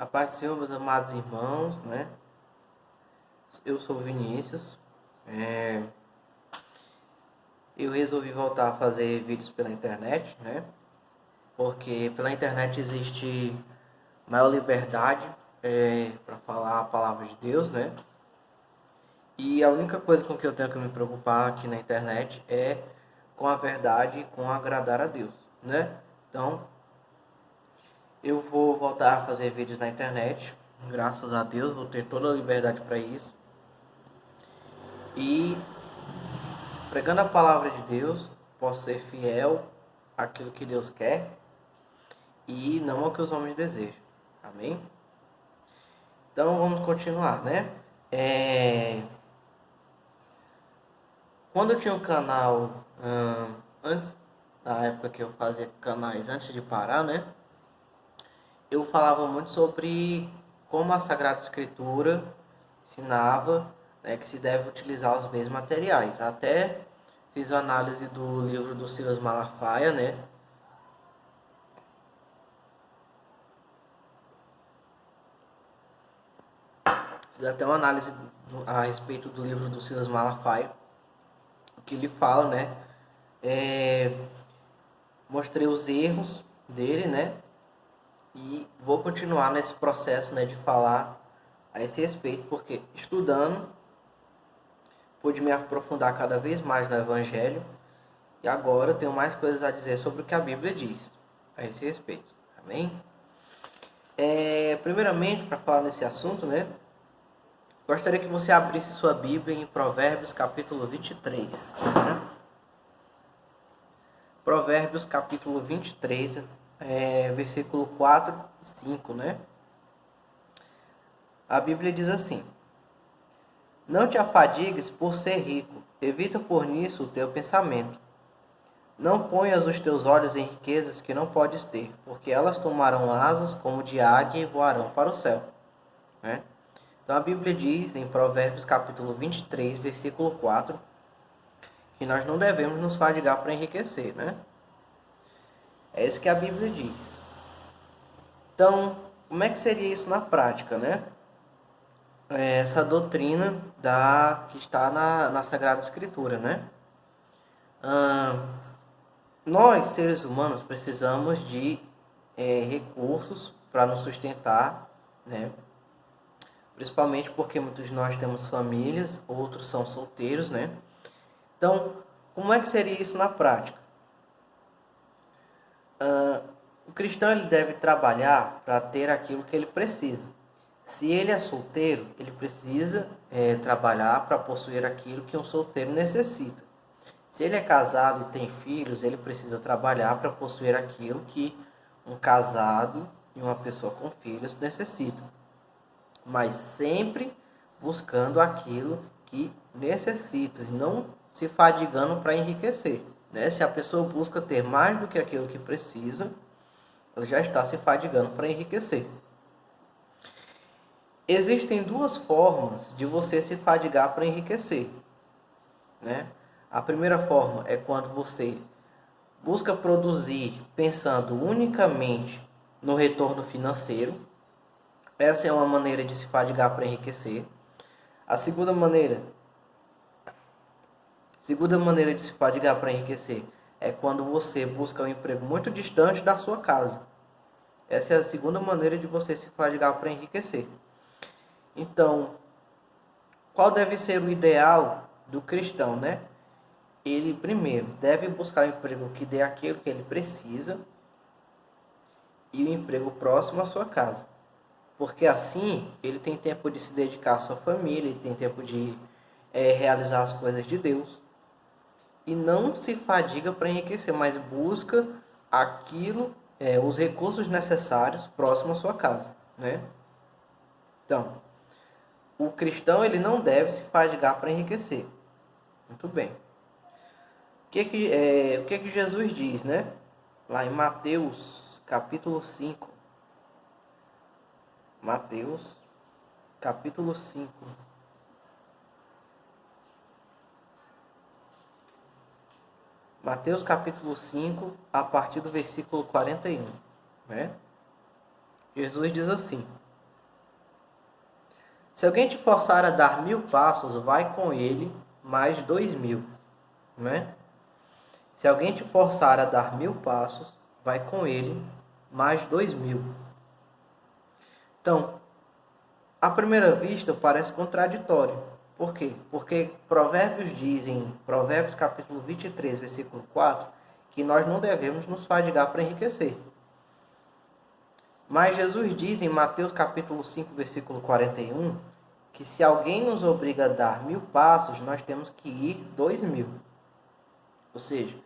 A paz do Senhor, meus amados irmãos, né? Eu sou Vinícius. Eu resolvi voltar a fazer vídeos pela internet, né? Porque pela internet existe maior liberdade para falar a palavra de Deus, né? E a única coisa com que eu tenho que me preocupar aqui na internet é com a verdade e com agradar a Deus, né? Então, eu vou voltar a fazer vídeos na internet, graças a Deus, vou ter toda a liberdade para isso. E pregando a palavra de Deus, posso ser fiel àquilo que Deus quer e não ao que os homens desejam. Amém? Então vamos continuar, né? Quando eu tinha um canal, antes da época que eu fazia canais, antes de parar, né? Eu falava muito sobre como a Sagrada Escritura ensinava, né, que se deve utilizar os mesmos materiais. Até fiz a análise do livro do Silas Malafaia, né? Fiz até uma análise a respeito do livro do Silas Malafaia, o que ele fala, né? Mostrei os erros dele, né? E vou continuar nesse processo, né, de falar a esse respeito, porque estudando pude me aprofundar cada vez mais no Evangelho e agora tenho mais coisas a dizer sobre o que a Bíblia diz a esse respeito. Amém? Primeiramente, para falar nesse assunto, né, gostaria que você abrisse sua Bíblia em Provérbios capítulo 23. Né? Provérbios capítulo 23, versículo 4 e 5, né? A Bíblia diz assim: Não te afadigues por ser rico, evita por nisso o teu pensamento. Não ponhas os teus olhos em riquezas que não podes ter, porque elas tomarão asas como de águia e voarão para o céu. Né? Então a Bíblia diz em Provérbios capítulo 23, versículo 4, que nós não devemos nos fadigar para enriquecer, né? É isso que a Bíblia diz. Então, como é que seria isso na prática, né? Essa doutrina que está na Sagrada Escritura, né? Nós, seres humanos, precisamos de recursos para nos sustentar, né? Principalmente porque muitos de nós temos famílias, outros são solteiros, né? Então, como é que seria isso na prática? O cristão ele deve trabalhar para ter aquilo que ele precisa. Se ele é solteiro, ele precisa trabalhar para possuir aquilo que um solteiro necessita. Se ele é casado e tem filhos, ele precisa trabalhar para possuir aquilo que um casado e uma pessoa com filhos necessitam. Mas sempre buscando aquilo que necessita, e não se fadigando para enriquecer. Né? Se a pessoa busca ter mais do que aquilo que precisa, ela já está se fadigando para enriquecer. Existem duas formas de você se fadigar para enriquecer. Né? A primeira forma é quando você busca produzir pensando unicamente no retorno financeiro. Essa é uma maneira de se fadigar para enriquecer. A segunda maneira de se fadigar para enriquecer é quando você busca um emprego muito distante da sua casa. Essa é a segunda maneira de você se fadigar para enriquecer. Então, qual deve ser o ideal do cristão, né? Ele, primeiro, deve buscar um emprego que dê aquilo que ele precisa e um emprego próximo à sua casa. Porque assim, ele tem tempo de se dedicar à sua família, ele tem tempo de realizar as coisas de Deus. E não se fadiga para enriquecer, mas busca aquilo, os recursos necessários próximo à sua casa, né? Então, o cristão ele não deve se fadigar para enriquecer. Muito bem. O que Jesus diz, né? Lá em Mateus capítulo 5. Mateus capítulo 5. Mateus capítulo 5, a partir do versículo 41. Né? Jesus diz assim: Se alguém te forçar a dar 1000 passos, vai com ele mais 2000, né? Se alguém te forçar a dar 1000 passos, vai com ele mais 2000. Então, à primeira vista parece contraditório. Por quê? Porque Provérbios diz em Provérbios capítulo 23, versículo 4, que nós não devemos nos fadigar para enriquecer. Mas Jesus diz em Mateus capítulo 5, versículo 41, que se alguém nos obriga a dar 1000 passos, nós temos que ir 2000. Ou seja,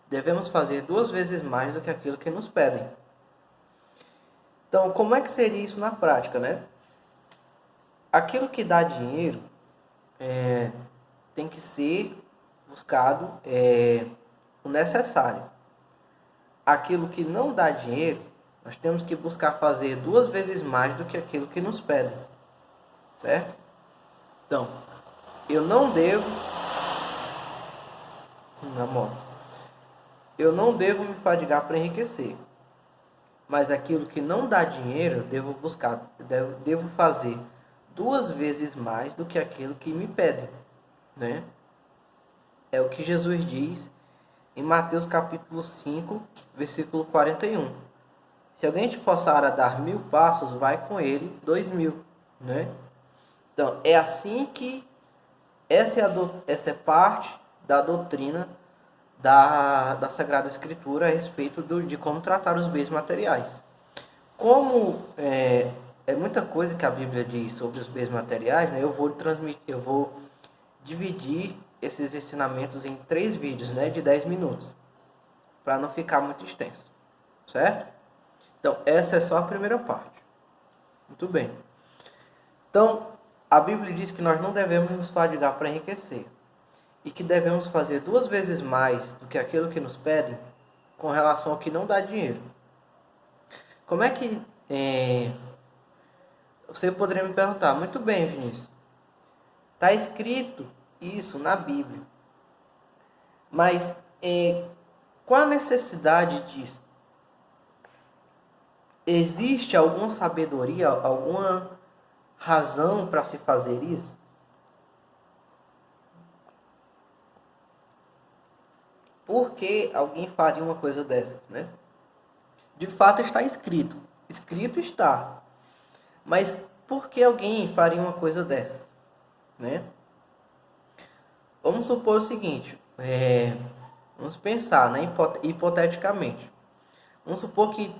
devemos fazer 2 vezes mais do que aquilo que nos pedem. Então, como é que seria isso na prática, né? Aquilo que dá dinheiro tem que ser buscado o necessário. Aquilo que não dá dinheiro, nós temos que buscar fazer 2 vezes mais do que aquilo que nos pedem. Certo? Então, eu não devo... Eu não devo me fadigar para enriquecer. Mas aquilo que não dá dinheiro, eu devo buscar, devo fazer 2 vezes mais do que aquilo que me pedem, né? É o que Jesus diz em Mateus capítulo 5, versículo 41. Se alguém te forçar a dar 1000 passos, vai com ele 2000, né? Então, é assim que essa é parte da doutrina da Sagrada Escritura a respeito de como tratar os bens materiais. Como é muita coisa que a Bíblia diz sobre os bens materiais, né? Eu vou dividir esses ensinamentos em 3 vídeos, né, de 10 minutos, para não ficar muito extenso, certo? Então, essa é só a primeira parte. Muito bem. Então, a Bíblia diz que nós não devemos nos fadigar para enriquecer e que devemos fazer 2 vezes mais do que aquilo que nos pedem com relação ao que não dá dinheiro. Como é que... Você poderia me perguntar, muito bem, Vinícius, está escrito isso na Bíblia, mas qual a necessidade disso? Existe alguma sabedoria, alguma razão para se fazer isso? Por que alguém faria uma coisa dessas, né? De fato está escrito. Escrito está. Mas por que alguém faria uma coisa dessas, né? Vamos supor o seguinte. Vamos pensar, né, hipoteticamente. Vamos supor que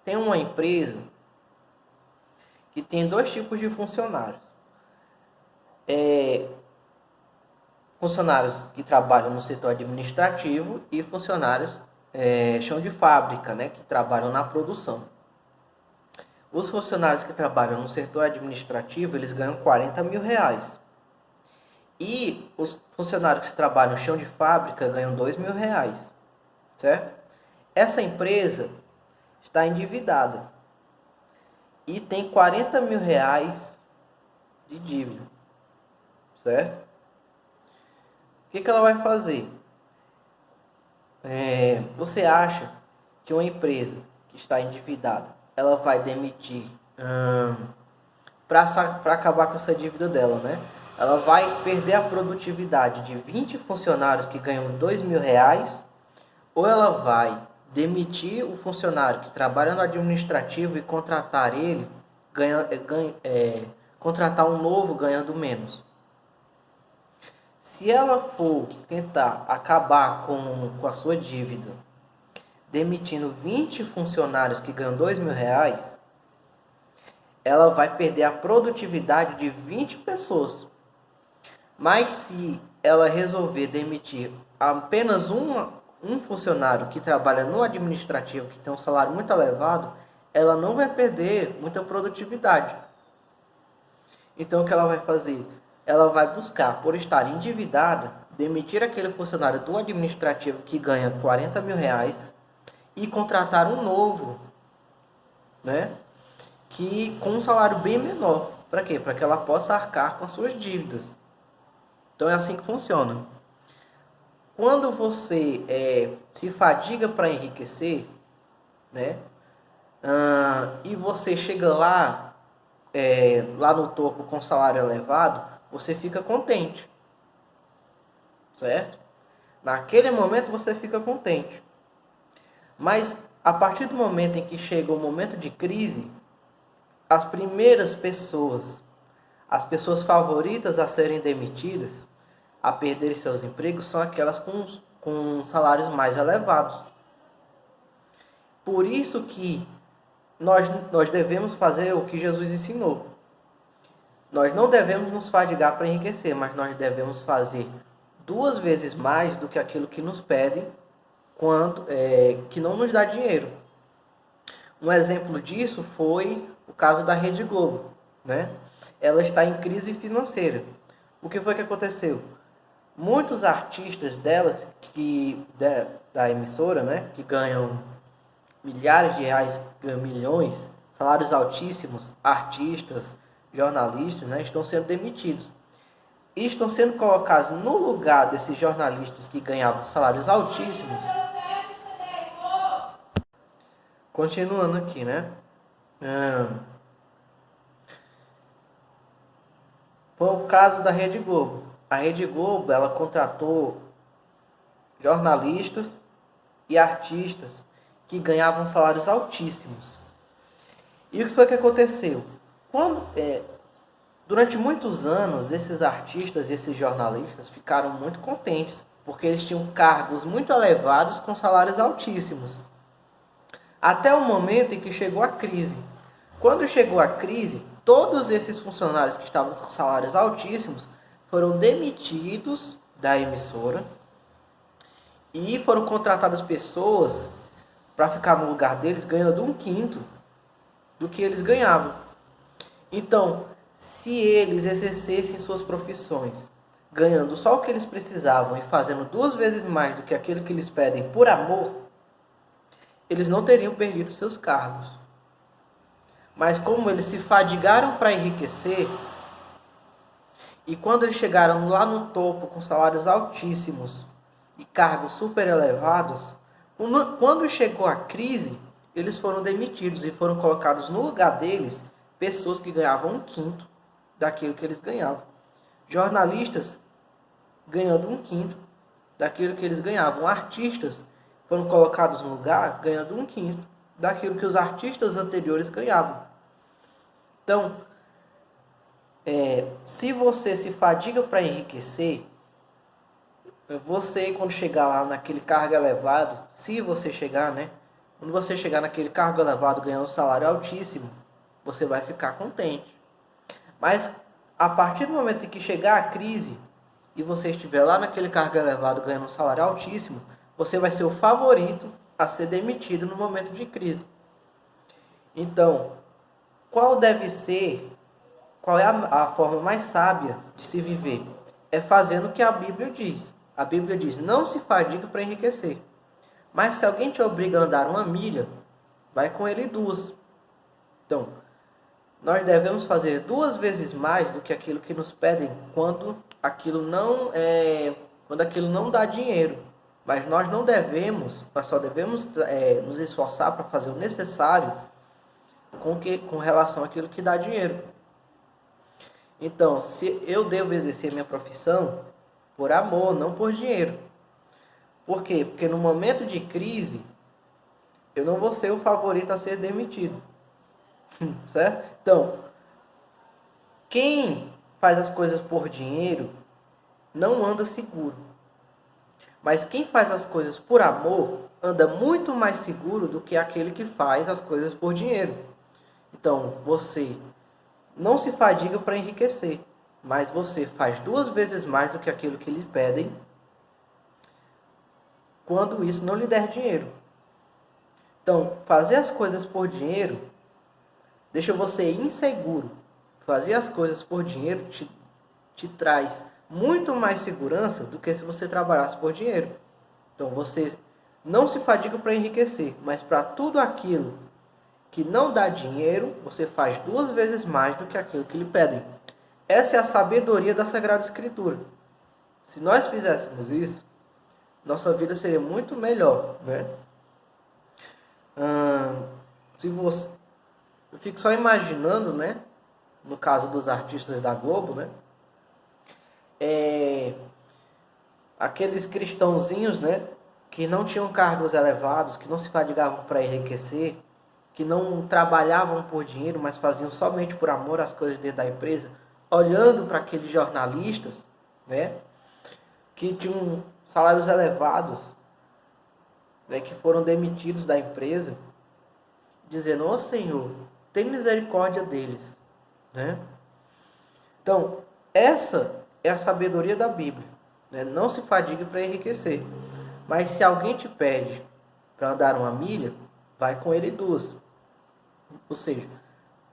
tem uma empresa que tem 2 tipos de funcionários. Funcionários que trabalham no setor administrativo e funcionários chão de fábrica, né, que trabalham na produção. Os funcionários que trabalham no setor administrativo, eles ganham 40 mil reais. E os funcionários que trabalham no chão de fábrica ganham 2 mil reais. Certo? Essa empresa está endividada e tem 40 mil reais de dívida. Certo? O que ela vai fazer? Você acha que uma empresa que está endividada, ela vai demitir para acabar com essa dívida dela, né? Ela vai perder a produtividade de 20 funcionários que ganham 2 mil reais, ou ela vai demitir o funcionário que trabalha no administrativo e contratar ele, contratar um novo ganhando menos. Se ela for tentar acabar com a sua dívida, demitindo 20 funcionários que ganham 2 mil reais, ela vai perder a produtividade de 20 pessoas. Mas se ela resolver demitir apenas um funcionário que trabalha no administrativo, que tem um salário muito elevado, ela não vai perder muita produtividade. Então, o que ela vai fazer? Ela vai buscar, por estar endividada, demitir aquele funcionário do administrativo que ganha 40 mil reais e contratar um novo, né, que com um salário bem menor. Para quê? Para que ela possa arcar com as suas dívidas. Então é assim que funciona. Quando você se fadiga para enriquecer, né, e você chega lá lá no topo com salário elevado, você fica contente, certo? Naquele momento você fica contente. Mas a partir do momento em que chega o momento de crise, as primeiras pessoas, as pessoas favoritas a serem demitidas, a perderem seus empregos, são aquelas com salários mais elevados. Por isso que nós devemos fazer o que Jesus ensinou. Nós não devemos nos fadigar para enriquecer, mas nós devemos fazer 2 vezes mais do que aquilo que nos pedem, que não nos dá dinheiro. Um exemplo disso foi o caso da Rede Globo, né? Ela está em crise financeira. O que foi que aconteceu? Muitos artistas delas, da emissora, né, que ganham milhares de reais, ganham milhões, salários altíssimos, artistas, jornalistas, né, estão sendo demitidos. E estão sendo colocados no lugar desses jornalistas que ganhavam salários altíssimos. Continuando aqui, né? Foi o caso da Rede Globo. A Rede Globo, ela contratou jornalistas e artistas que ganhavam salários altíssimos. E o que foi que aconteceu? Durante muitos anos, esses artistas e esses jornalistas ficaram muito contentes, porque eles tinham cargos muito elevados com salários altíssimos. Até o momento em que chegou a crise. Quando chegou a crise, todos esses funcionários que estavam com salários altíssimos foram demitidos da emissora e foram contratadas pessoas para ficar no lugar deles ganhando 1/5 do que eles ganhavam. Então, se eles exercessem suas profissões ganhando só o que eles precisavam e fazendo 2 vezes mais do que aquilo que eles pedem por amor, eles não teriam perdido seus cargos. Mas como eles se fadigaram para enriquecer, e quando eles chegaram lá no topo com salários altíssimos e cargos super elevados, quando chegou a crise, eles foram demitidos e foram colocados no lugar deles pessoas que ganhavam 1/5 daquilo que eles ganhavam. Jornalistas ganhando 1/5 daquilo que eles ganhavam. Artistas foram colocados no lugar ganhando 1/5 daquilo que os artistas anteriores ganhavam. Então, se você se fadiga para enriquecer, você, quando chegar lá naquele cargo elevado, se você chegar, né? Quando você chegar naquele cargo elevado ganhando um salário altíssimo, você vai ficar contente. Mas a partir do momento em que chegar a crise e você estiver lá naquele cargo elevado ganhando um salário altíssimo, você vai ser o favorito a ser demitido no momento de crise. Então, qual é a forma mais sábia de se viver? É fazendo o que a Bíblia diz. A Bíblia diz, não se fadigue para enriquecer. Mas se alguém te obriga a andar 1 milha, vai com ele 2. Então, nós devemos fazer 2 vezes mais do que aquilo que nos pedem quando aquilo não dá dinheiro. Mas nós só devemos nos esforçar para fazer o necessário com relação àquilo que dá dinheiro. Então, se eu devo exercer minha profissão por amor, não por dinheiro. Por quê? Porque no momento de crise, eu não vou ser o favorito a ser demitido. Certo? Então, quem faz as coisas por dinheiro não anda seguro. Mas quem faz as coisas por amor anda muito mais seguro do que aquele que faz as coisas por dinheiro. Então, você não se fadiga para enriquecer, mas você faz 2 vezes mais do que aquilo que lhe pedem quando isso não lhe der dinheiro. Então, fazer as coisas por dinheiro deixa você inseguro. Fazer as coisas por dinheiro te traz muito mais segurança do que se você trabalhasse por dinheiro. Então, você não se fadiga para enriquecer, mas para tudo aquilo que não dá dinheiro, você faz 2 vezes mais do que aquilo que lhe pedem. Essa é a sabedoria da Sagrada Escritura. Se nós fizéssemos isso, nossa vida seria muito melhor, né? Eu fico só imaginando, né? no caso dos artistas da Globo, né? Aqueles cristãozinhos, né? Que não tinham cargos elevados, que não se fadigavam para enriquecer, que não trabalhavam por dinheiro, mas faziam somente por amor às coisas dentro da empresa, olhando para aqueles jornalistas, né? Que tinham salários elevados, né, que foram demitidos da empresa, dizendo: ó Senhor, tem misericórdia deles, né? Então, essa é a sabedoria da Bíblia, né? Não se fadigue para enriquecer, mas se alguém te pede para andar uma milha, vai com ele duas. Ou seja,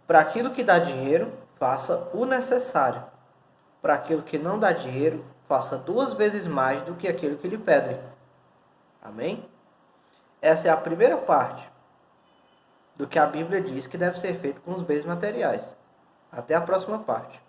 para aquilo que dá dinheiro, faça o necessário. Para aquilo que não dá dinheiro, faça 2 vezes mais do que aquilo que lhe pedem. Amém? Essa é a primeira parte do que a Bíblia diz que deve ser feito com os bens materiais. Até a próxima parte.